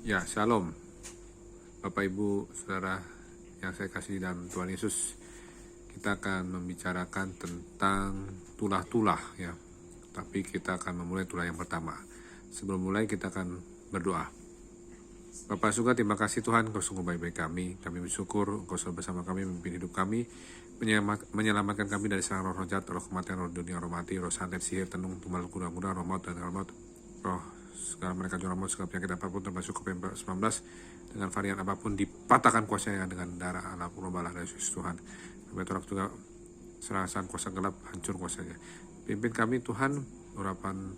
Ya, shalom Bapak Ibu Saudara yang saya kasih dalam Tuhan Yesus. Kita akan membicarakan tentang tulah-tulah ya. Tapi kita akan memulai tulah yang pertama. Sebelum mulai kita akan berdoa. Bapak surga, terima kasih Tuhan, Engkau sungguh baik-baik kami. Kami bersyukur Engkau selalu bersama kami memimpin hidup kami, menyelamatkan kami dari serang roh jahat, roh kematian, roh dunia, roh mati, roh santet, sihir, tenung, tumal, kuda-kuda, roh maut dan roh segala mereka juara maut, segala penyakit apapun termasuk COVID-19 dengan varian apapun dipatahkan kuasanya dengan darah Allah Purbala dari Yesus Tuhan. Kami tolak juga serasaan kuasa gelap, hancur kuasanya. Pimpin kami Tuhan, urapan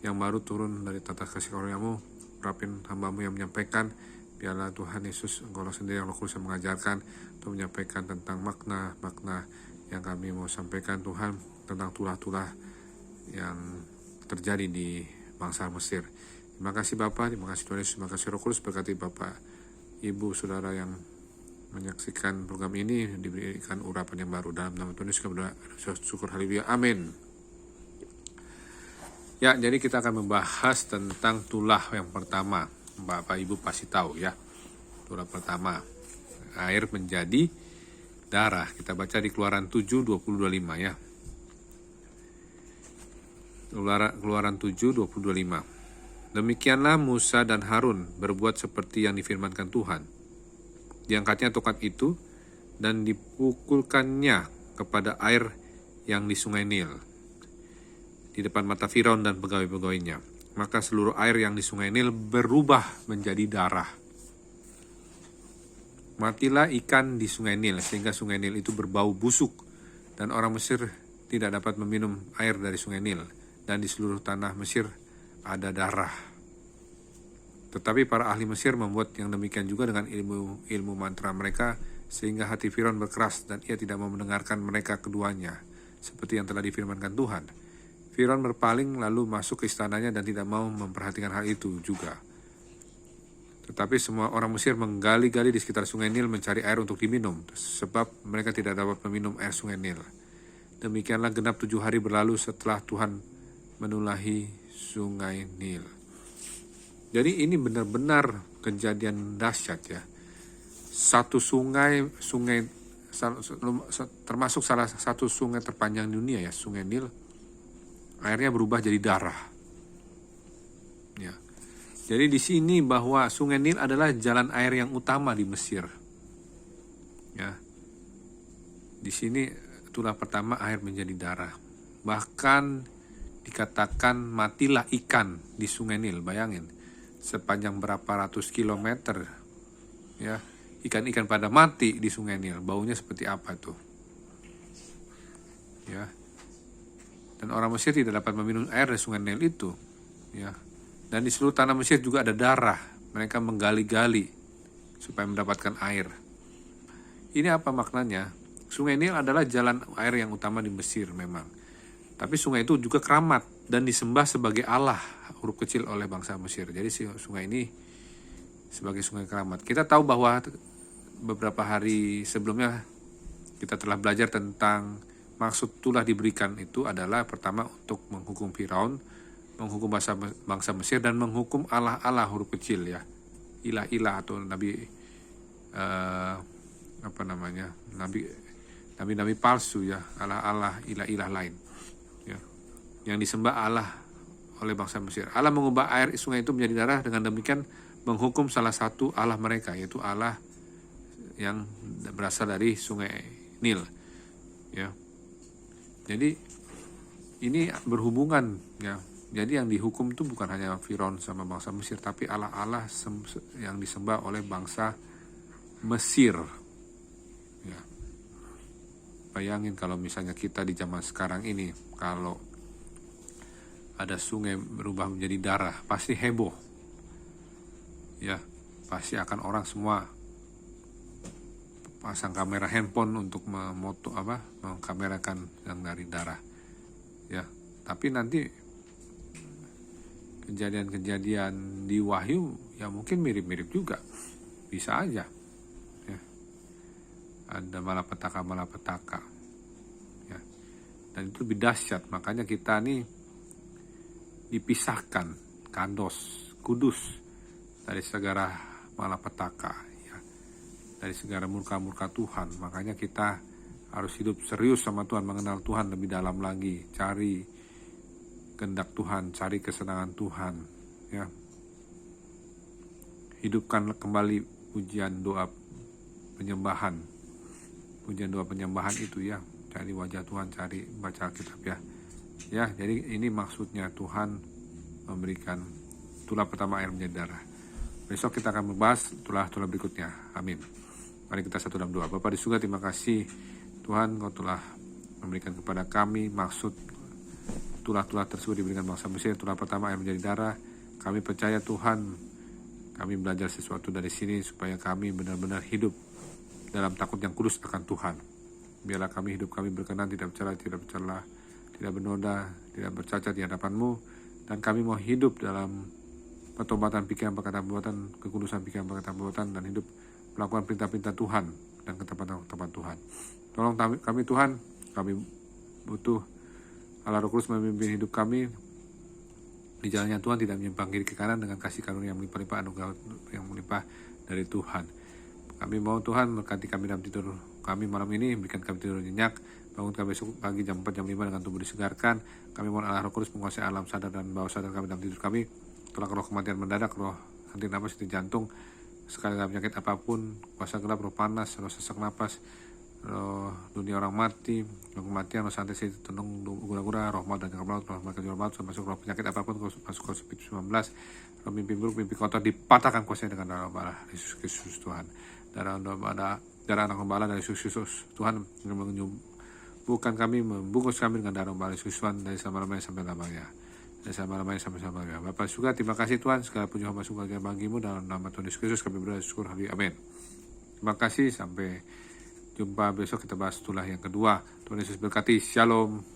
yang baru turun dari tata kasih karuniamu, urapin hambamu yang menyampaikan. Biarlah Tuhan Yesus Engkau sendiri yang Roh Kudus yang mengajarkan untuk menyampaikan tentang makna-makna yang kami mau sampaikan Tuhan, tentang tulah-tulah yang terjadi di bangsa Mesir. Terima kasih Bapak, terima kasih Tuhan Yesus, terima kasih Roh Kudus, berkati Bapak, Ibu, Saudara yang menyaksikan program ini, diberikan urapan yang baru. Dalam nama Tuhan Yesus kami berdoa, syukur, haleluya, amin. Ya, jadi kita akan membahas tentang tulah yang pertama. Bapak Ibu pasti tahu ya, tulah pertama, air menjadi darah. Kita baca di Keluaran 7:20-25 ya. Keluaran 7:20-25. Demikianlah Musa dan Harun berbuat seperti yang difirmankan Tuhan. Diangkatnya tongkat itu dan dipukulkannya kepada air yang di sungai Nil, di depan mata Firaun dan pegawai-pegawainya. Maka seluruh air yang di sungai Nil berubah menjadi darah. Matilah ikan di sungai Nil, sehingga sungai Nil itu berbau busuk, dan orang Mesir tidak dapat meminum air dari sungai Nil. Dan di seluruh tanah Mesir ada darah. Tetapi para ahli Mesir membuat yang demikian juga dengan ilmu mantra mereka, sehingga hati Firaun berkeras dan ia tidak mau mendengarkan mereka keduanya, seperti yang telah difirmankan Tuhan. Firaun berpaling lalu masuk ke istananya dan tidak mau memperhatikan hal itu juga. Tetapi semua orang Mesir menggali-gali di sekitar sungai Nil mencari air untuk diminum, sebab mereka tidak dapat meminum air sungai Nil. Demikianlah genap 7 hari berlalu setelah Tuhan menulahi sungai Nil. Jadi ini benar-benar kejadian dahsyat ya. Satu sungai termasuk salah satu sungai terpanjang di dunia ya, sungai Nil, airnya berubah jadi darah. Ya. Jadi di sini bahwa sungai Nil adalah jalan air yang utama di Mesir. Ya. Di sini tulah pertama air menjadi darah. Bahkan dikatakan matilah ikan di sungai Nil. Bayangin, sepanjang berapa ratus kilometer ya, ikan-ikan pada mati di sungai Nil. Baunya seperti apa tuh ya. Dan orang Mesir tidak dapat meminum air dari sungai Nil itu ya. Dan di seluruh tanah Mesir juga ada darah. Mereka menggali-gali supaya mendapatkan air. Ini apa maknanya? Sungai Nil adalah jalan air yang utama di Mesir memang. Tapi sungai itu juga keramat dan disembah sebagai Allah, huruf kecil, oleh bangsa Mesir. Jadi sungai ini sebagai sungai keramat. Kita tahu bahwa beberapa hari sebelumnya kita telah belajar tentang maksud tulah diberikan itu adalah pertama untuk menghukum Firaun, menghukum bangsa Mesir, dan menghukum Allah-Allah, huruf kecil ya, ilah-ilah atau nabi-nabi palsu ya, Allah-Allah, ilah-ilah lain ya, yang disembah Allah oleh bangsa Mesir. Allah mengubah air sungai itu menjadi darah, dengan demikian menghukum salah satu Allah mereka, yaitu Allah yang berasal dari sungai Nil ya. Jadi ini berhubungan ya. Jadi yang dihukum itu bukan hanya Firaun sama bangsa Mesir, tapi Allah-Allah yang disembah oleh bangsa Mesir ya. Bayangin kalau misalnya kita di zaman sekarang ini, kalau ada sungai berubah menjadi darah, pasti heboh ya. Pasti akan orang semua pasang kamera handphone untuk mengkamerakan yang dari darah ya. Tapi nanti kejadian-kejadian di Wahyu ya mungkin mirip-mirip juga, bisa aja ya. Ada malapetaka ya. Dan itu lebih dahsyat. Makanya kita nih dipisahkan, kados, kudus dari segala malapetaka, ya, dari segala murka-murka Tuhan. Makanya kita harus hidup serius sama Tuhan, mengenal Tuhan lebih dalam lagi, cari kehendak Tuhan, cari kesenangan Tuhan, ya. Hidupkan kembali pujian doa penyembahan. Pujian doa penyembahan itu, ya. Cari wajah Tuhan, cari baca Alkitab, ya. Ya, jadi ini maksudnya Tuhan memberikan tulah pertama air menjadi darah. Besok kita akan membahas tulah-tulah berikutnya. Amin. Mari kita satu dalam doa. Bapa di surga, terima kasih Tuhan, Kau telah memberikan kepada kami maksud tulah-tulah tersebut diberikan bangsa Mesir. Tulah pertama air menjadi darah. Kami percaya Tuhan, kami belajar sesuatu dari sini supaya kami benar-benar hidup dalam takut yang kudus akan Tuhan. Biarlah hidup kami berkenan, tidak bercela, tidak bernoda, tidak bercacat di hadapan-Mu, dan kami mau hidup dalam pertobatan pikiran, perkataan, perbuatan, kekudusan pikiran, perkataan, perbuatan, dan hidup melakukan perintah-perintah Tuhan dan ketetapan-ketetapan Tuhan. Tolong kami Tuhan, kami butuh Allah Roh Kudus memimpin hidup kami di jalannya Tuhan, tidak menyimpang kiri ke kanan, dengan kasih karunia yang melimpah-limpah, anugerah yang melimpah dari Tuhan. Kami mau Tuhan berkati kami dalam tidur kami malam ini, berikan kami tidur nyenyak, bangun kami besok pagi jam 4, jam 5 dengan tubuh disegarkan. Kami mohon Allah Roh Kudus menguasai alam sadar dan bawah sadar kami dalam tidur kami. Tolak roh kematian mendadak, roh henti napas, henti jantung, sekali dalam penyakit apapun, kuasa gelap, roh panas, roh sesak napas, roh dunia orang mati, roh kematian, roh santai, tenung, gura-gura, roh maut dan jangka maut, roh mereka jual maut, masuk roh penyakit apapun, masuk COVID-19, roh mimpi buruk, mimpi kotor, dipatahkan kuasanya dengan darah bala Yesus Kristus Tuhan. Darah anak gembala dari Yesus Kristus Tuhan yang menyembuhkan kami, membungkus kami dengan darah bala Yesus Tuhan dari selama-lamanya sampai lamanya. Dan selama-lamanya sampai lamanya. Bapak surga, terima kasih Tuhan, segala puji hormat syukur bagi-Mu, dalam nama Tuhan Yesus Kristus kami bersyukur. Amin. Terima kasih, sampai jumpa besok, kita bahas tulah yang kedua. Tuhan Yesus berkati. Shalom.